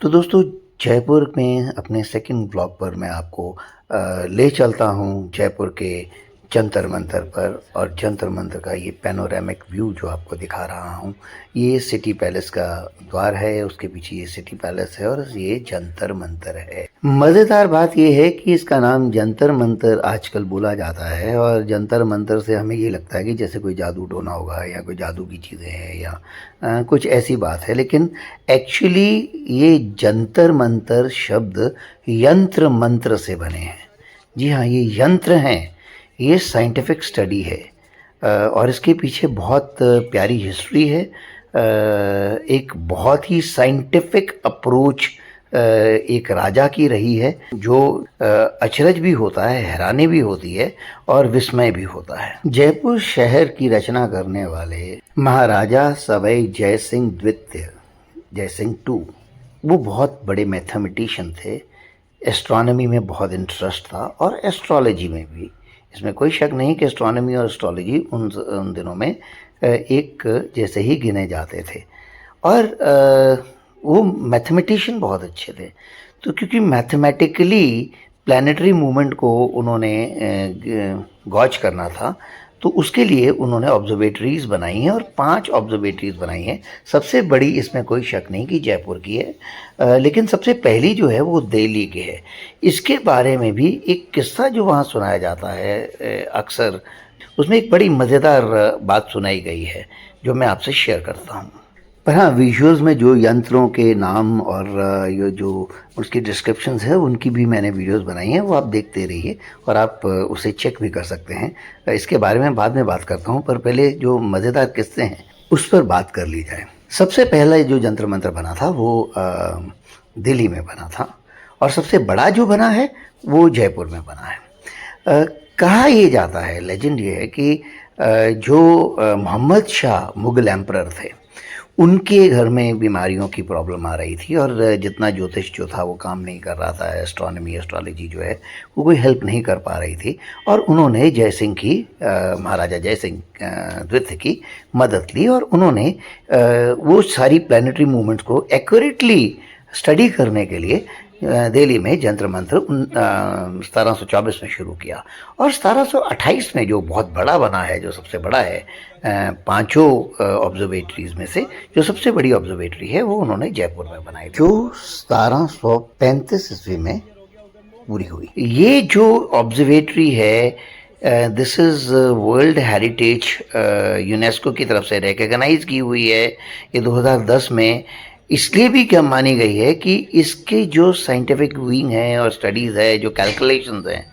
तो दोस्तों, जयपुर में अपने सेकंड ब्लॉग पर मैं आपको ले चलता हूँ जयपुर के जंतर मंतर पर। और जंतर मंतर का ये पैनोरामिक व्यू जो आपको दिखा रहा हूँ, ये सिटी पैलेस का द्वार है। उसके पीछे ये सिटी पैलेस है और ये जंतर मंतर है। मज़ेदार बात ये है कि इसका नाम जंतर मंतर आजकल बोला जाता है और जंतर मंतर से हमें ये लगता है कि जैसे कोई जादू टोना होगा या कोई जादू की चीज़ें हैं या कुछ ऐसी बात है। लेकिन एक्चुअली ये जंतर मंतर शब्द यंत्र मंत्र से बने हैं। जी हाँ, ये यंत्र हैं। ये साइंटिफिक स्टडी है और इसके पीछे बहुत प्यारी हिस्ट्री है। एक बहुत ही साइंटिफिक अप्रोच एक राजा की रही है, जो अचरज भी होता है, हैरानी भी होती है और विस्मय भी होता है। जयपुर शहर की रचना करने वाले महाराजा सवाई जय सिंह द्वितीय, जय सिंह टू, वो बहुत बड़े मैथमेटिशियन थे। एस्ट्रोनॉमी में बहुत इंटरेस्ट था और एस्ट्रोलॉजी में भी। इसमें कोई शक नहीं कि एस्ट्रोनॉमी और एस्ट्रोलॉजी उन दिनों में एक जैसे ही गिने जाते थे। और वो मैथमेटिशियन बहुत अच्छे थे। तो क्योंकि मैथमेटिकली प्लानिटरी मूवमेंट को उन्होंने गॉज करना था, तो उसके लिए उन्होंने ऑब्जर्वेटरीज़ बनाई हैं और 5 ऑब्जर्वेटरीज़ बनाई हैं। सबसे बड़ी इसमें कोई शक नहीं कि जयपुर की है, लेकिन सबसे पहली जो है वो दिल्ली की है। इसके बारे में भी एक किस्सा जो वहाँ सुनाया जाता है अक्सर, उसमें एक बड़ी मज़ेदार बात सुनाई गई है जो मैं आपसे शेयर करता हूँ। पर हाँ, विजुअल्स में जो यंत्रों के नाम और ये जो उसकी डिस्क्रिप्शंस है, उनकी भी मैंने वीडियोस बनाई हैं, वो आप देखते रहिए और आप उसे चेक भी कर सकते हैं। इसके बारे में बाद में बात करता हूँ, पर पहले जो मज़ेदार किस्से हैं उस पर बात कर ली जाए। सबसे पहला जो जंतर मंतर बना था वो दिल्ली में बना था और सबसे बड़ा जो बना है वो जयपुर में बना है। कहा ये जाता है, लेजेंड ये है कि जो मोहम्मद शाह मुग़ल एम्परर थे, उनके घर में बीमारियों की प्रॉब्लम आ रही थी और जितना ज्योतिष जो था वो काम नहीं कर रहा था। एस्ट्रोनॉमी एस्ट्रोलॉजी जो है वो कोई हेल्प नहीं कर पा रही थी और उन्होंने जय सिंह की महाराजा जय सिंह द्वितीय की मदद ली और उन्होंने वो सारी प्लानिटरी मूवमेंट्स को एक्यूरेटली स्टडी करने के लिए दिल्ली में जंतर मंत्र 1724 में शुरू किया। और 1728 में जो बहुत बड़ा बना है, जो सबसे बड़ा है, पांचों ऑब्जर्वेटरीज में से जो सबसे बड़ी ऑब्जर्वेटरी है वो उन्होंने जयपुर में बनाई, जो 1735 ईस्वी में पूरी हुई। ये जो ऑब्जर्वेटरी है, this is world heritage, UNESCO की तरफ से रिकॉग्नाइज की हुई है। ये 2010 में इसलिए भी क्या मानी गई है कि इसके जो साइंटिफिक विंग है और स्टडीज़ है, जो कैलकुलेशंस हैं,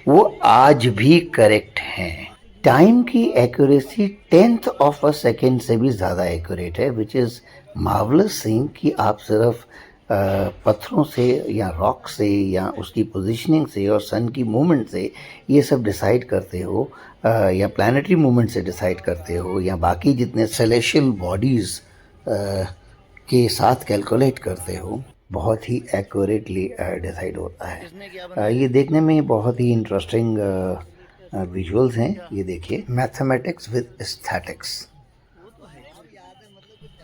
वो आज भी करेक्ट हैं। टाइम की accuracy 10th of a second से भी ज़्यादा एक्यूरेट है, विच इज़ मार्वलस थिंग कि आप सिर्फ पत्थरों से या रॉक से या उसकी पोजीशनिंग से और सन की मूवमेंट से ये सब डिसाइड करते हो, या प्लानिटरी मूवमेंट से डिसाइड करते हो, या बाकी जितने सेलेशियल बॉडीज़ के साथ कैलकुलेट करते हो, बहुत ही एक्यूरेटली डिसाइड होता है। ये देखने में बहुत ही इंटरेस्टिंग विजुअल्स हैं। ये देखिए, मैथमेटिक्स विद एस्थेटिक्स।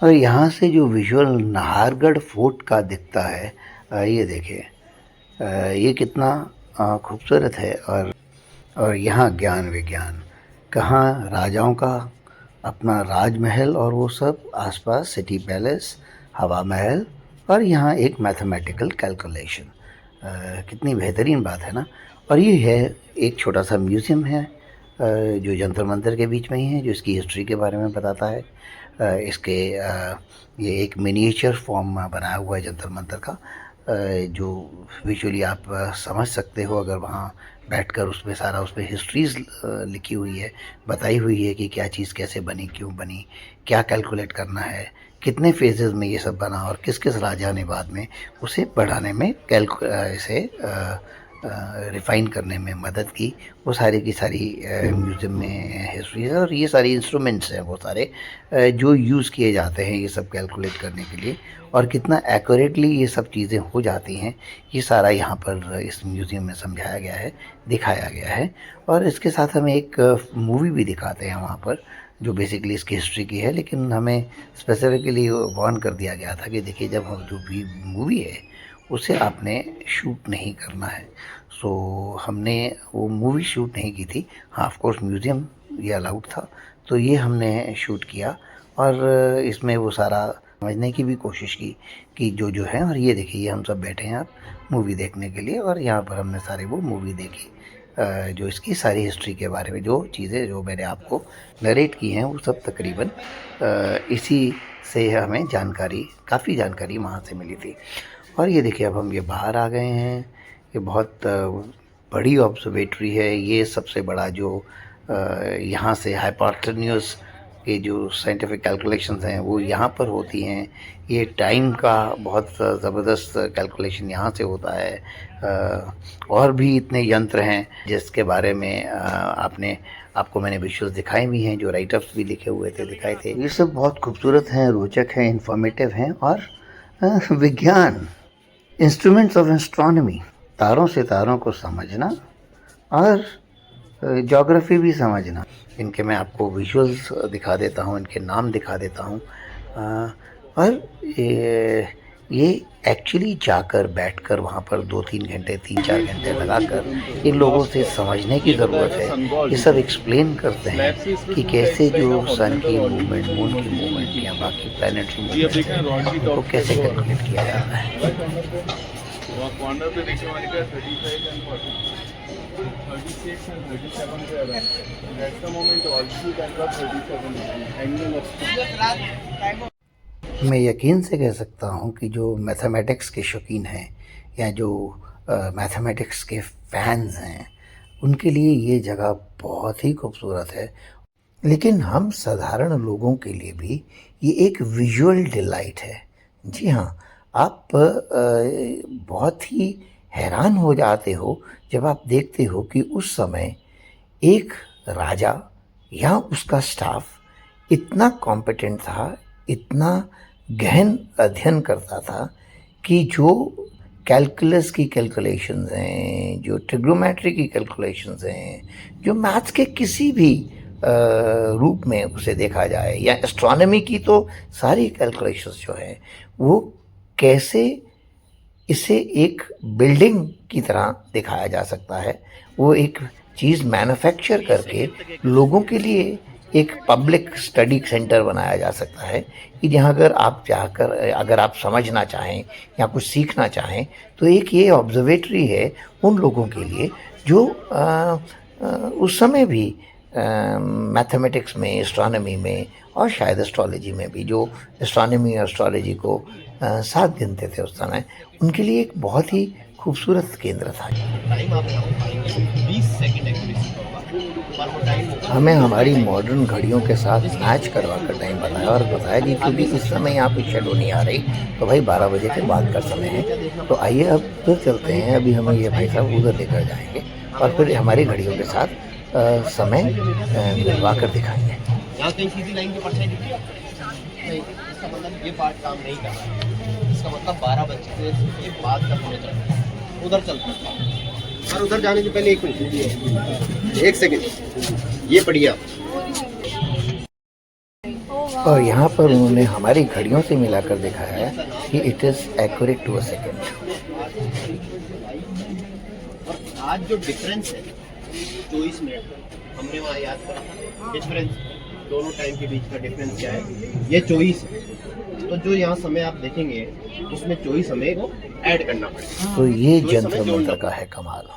और यहाँ से जो विजुअल नाहरगढ़ फोर्ट का दिखता है, ये देखिए, ये कितना खूबसूरत है। और यहाँ ज्ञान विज्ञान, कहाँ राजाओं का अपना राजमहल और वो सब, आसपास सिटी पैलेस, हवा महल, और यहाँ एक मैथमेटिकल कैलकुलेशन। कितनी बेहतरीन बात है ना। और ये है एक छोटा सा म्यूज़ियम है जो जंतर मंतर के बीच में ही है, जो इसकी हिस्ट्री के बारे में बताता है। इसके ये एक मिनिएचर फॉर्म बनाया हुआ है जंतर मंतर का, जो विजुअली आप समझ सकते हो अगर वहाँ बैठकर उसमें सारा उसमें हिस्ट्रीज़ लिखी हुई है, बताई हुई है कि क्या चीज़ कैसे बनी, क्यों बनी, क्या कैलकुलेट करना है, कितने फेजेस में ये सब बना और किस किस राजा ने बाद में उसे बढ़ाने में इसे रिफ़ाइन करने में मदद की। वो सारी की सारी म्यूज़ियम में हिस्ट्री है। और ये सारी इंस्ट्रूमेंट्स हैं वो सारे जो यूज़ किए जाते हैं ये सब कैलकुलेट करने के लिए, और कितना एक्यूरेटली ये सब चीज़ें हो जाती हैं, ये सारा यहाँ पर इस म्यूज़ियम में समझाया गया है, दिखाया गया है। और इसके साथ हमें एक मूवी भी दिखाते हैं वहाँ पर, जो बेसिकली इसकी हिस्ट्री की है, लेकिन हमें स्पेसिफिकली वार्न कर दिया गया था कि देखिए जब हम जो भी मूवी है उसे आपने शूट नहीं करना है। सो हमने वो मूवी शूट नहीं की थी। हाँ, ऑफ कोर्स म्यूज़ियम ये अलाउड था, तो ये हमने शूट किया और इसमें वो सारा समझने की भी कोशिश की कि जो है। और ये देखिए, ये हम सब बैठे हैं आप मूवी देखने के लिए, और यहाँ पर हमने सारी वो मूवी देखी जो इसकी सारी हिस्ट्री के बारे में, जो चीज़ें जो मैंने आपको नरेट की हैं वो सब तकरीबन इसी से हमें जानकारी, काफ़ी जानकारी वहाँ से मिली थी। और ये देखिए, अब हम ये बाहर आ गए हैं। ये बहुत बड़ी ऑब्जर्वेटरी है। ये सबसे बड़ा जो यहाँ से हाइपोटेन्यूज के जो साइंटिफिक कैलकुलेशंस हैं वो यहाँ पर होती हैं। ये टाइम का बहुत ज़बरदस्त कैलकुलेशन यहाँ से होता है। और भी इतने यंत्र हैं जिसके बारे में आपको मैंने विजुअल्स दिखाए भी हैं, जो राइटअप्स भी लिखे हुए थे, दिखाए थे। ये सब बहुत खूबसूरत हैं, रोचक हैं, इन्फॉर्मेटिव हैं। और विज्ञान, इंस्ट्रूमेंट्स ऑफ एस्ट्रोनॉमी, तारों से तारों को समझना और ज्योग्राफी भी समझना। इनके मैं आपको विजुअल्स दिखा देता हूँ, इनके नाम दिखा देता हूँ। और ये एक्चुअली जाकर बैठकर वहाँ पर 2-3 घंटे, 3-4 घंटे लगाकर इन लोगों से समझने की ज़रूरत है। ये सब एक्सप्लेन करते हैं कि कैसे जो सन की मूवमेंट, मून की मूवमेंट या बाकी प्लैनेट की मूवमेंट है, उनको कैसे कैलकुलेट किया जाता है। कॉर्नर पे देखिए हमारे पास 35 एंड 36 एंड 37 पे है। That's the moment also that was 37 angle. मैं यकीन से कह सकता हूँ कि जो मैथमेटिक्स के शौकीन हैं या जो मैथमेटिक्स के फैंस हैं, उनके लिए ये जगह बहुत ही खूबसूरत है। लेकिन हम साधारण लोगों के लिए भी ये एक विजुअल डिलाइट है। जी हाँ, आप बहुत ही हैरान हो जाते हो जब आप देखते हो कि उस समय एक राजा या उसका स्टाफ इतना कॉम्पिटेंट था, इतना गहन अध्ययन करता था कि जो कैलकुलस की कैलकुलेशंस हैं, जो ट्रिग्नोमेट्री की कैलकुलेशंस हैं, जो मैथ्स के किसी भी रूप में उसे देखा जाए, या एस्ट्रोनॉमी की तो सारी कैलकुलेशंस जो हैं, वो कैसे इसे एक बिल्डिंग की तरह दिखाया जा सकता है, वो एक चीज़ मैन्युफैक्चर करके लोगों के लिए एक पब्लिक स्टडी सेंटर बनाया जा सकता है कि जहाँ अगर आप समझना चाहें या कुछ सीखना चाहें, तो एक ये ऑब्जर्वेटरी है उन लोगों के लिए जो उस समय भी मैथमेटिक्स में, एस्ट्रोनॉमी में और शायद एस्ट्रोलॉजी में भी, जो एस्ट्रोनॉमी और एस्ट्रोलॉजी को साथ गिनते थे उस समय, उनके लिए एक बहुत ही खूबसूरत केंद्र था। टाइम आप 20 सेकंड एक्यूरेसी का होगा, पर वो टाइम होगा। हमें हमारी मॉडर्न घड़ियों के साथ मैच करवा कर टाइम बताया और बताया कि क्योंकि इस समय यहाँ पे शेडो नहीं आ रही, तो भाई 12 बजे के बाद का समय है। तो आइए अब फिर चलते हैं। अभी हमें ये भाई साहब उधर लेकर जाएंगे और फिर हमारी घड़ियों के साथ समय मिलवा कर दिखाएंगे। यहाँ कहीं सीधी लाइन की परछाई दिख रही है? नहीं, इसका मतलब ये पार्ट काम नहीं कर रहा है। इसका मतलब 12 बजे के बाद का समय चल रहा है। उधर चलते हैं। सर उधर जाने से पहले 1 मिनट, 1 सेकंड, ये पढ़िए आप। और यहाँ पर उन्होंने हमारी घड़ियों से मिलाकर दिखाया है कि it is accurate to a second. और आज जो डिफरेंस है 24 मिनट हमने वहाँ याद करा, डिफरेंस दोनों टाइम के बीच का डिफरेंस क्या है, ये 24 है। तो जो यहाँ समय आप देखेंगे उसमें 24 समय को ऐड करना पड़ेगा। तो ये जंतर मंतर का है कमाल।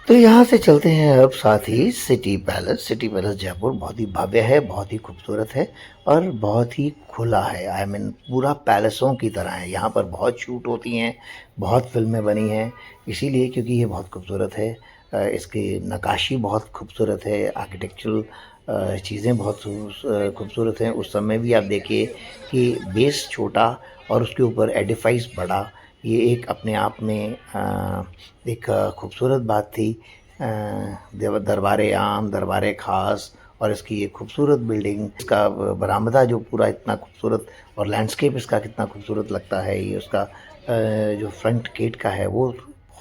तो यहाँ से चलते हैं अब साथ ही city palace. City palace Jaipur बहुत ही भव्य है, बहुत ही खूबसूरत है और बहुत ही खुला है। आई मीन पूरा पैलेसों की तरह है। यहाँ पर बहुत शूट होती हैं, बहुत फिल्में बनी हैं, इसीलिए क्योंकि ये बहुत खूबसूरत है। इसकी नक्काशी बहुत खूबसूरत है, आर्किटेक्चरल चीज़ें बहुत खूबसूरत हैं। उस समय भी आप देखिए कि बेस छोटा और उसके ऊपर एडिफाइस बड़ा, ये एक अपने आप में एक खूबसूरत बात थी। दरबार आम, दरबार ख़ास और इसकी ये खूबसूरत बिल्डिंग, इसका बरामदा जो पूरा इतना खूबसूरत और लैंडस्केप इसका कितना खूबसूरत लगता है। ये उसका जो फ्रंट गेट का है वो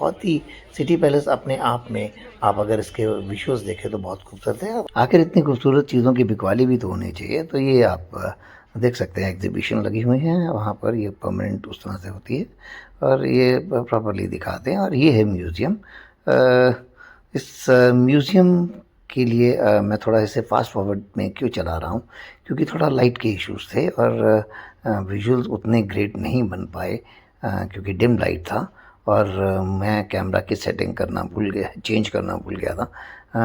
बहुत ही सिटी पैलेस अपने आप में आप अगर इसके विजुअल्स देखें तो बहुत खूबसूरत है। आखिर इतनी खूबसूरत चीज़ों की बिकवाली भी तो होनी चाहिए। तो ये आप देख सकते हैं एग्जीबिशन लगी हुई है वहाँ पर, ये परमानेंट उस तरह से होती है और ये प्रॉपर्ली दिखाते हैं। और ये है म्यूज़ियम। इस म्यूज़ियम के लिए मैं थोड़ा इसे फास्ट फॉरवर्ड में क्यों चला रहा हूँ, क्योंकि थोड़ा लाइट के इश्यूज थे और विजुअल्स उतने ग्रेट नहीं बन पाए क्योंकि डिम लाइट था और मैं कैमरा की सेटिंग करना भूल गया, चेंज करना भूल गया था।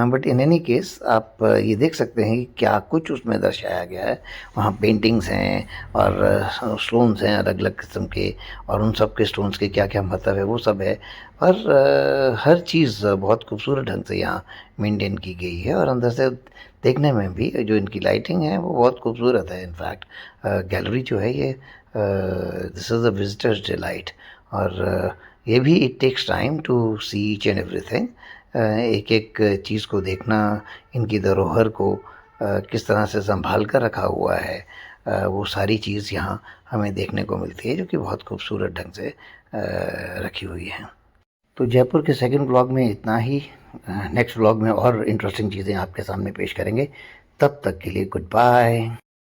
बट इन एनी केस आप ये देख सकते हैं कि क्या कुछ उसमें दर्शाया गया है। वहाँ पेंटिंग्स हैं और स्टोन्स हैं अलग अलग किस्म के, और उन सब के स्टोन्स के क्या क्या मतलब है वो सब है। और हर चीज़ बहुत खूबसूरत ढंग से यहाँ मेंटेन की गई है और अंदर से देखने में भी जो इनकी लाइटिंग है वो बहुत खूबसूरत है। इनफैक्ट गैलरी जो है ये this is a visitors delight. और ये भी it takes time to see each and everything. एक एक चीज़ को देखना, इनकी धरोहर को किस तरह से संभाल कर रखा हुआ है, वो सारी चीज़ यहाँ हमें देखने को मिलती है जो कि बहुत खूबसूरत ढंग से रखी हुई है। तो जयपुर के सेकंड व्लॉग में इतना ही। नेक्स्ट व्लॉग में और इंटरेस्टिंग चीज़ें आपके सामने पेश करेंगे। तब तक के लिए गुड बाय।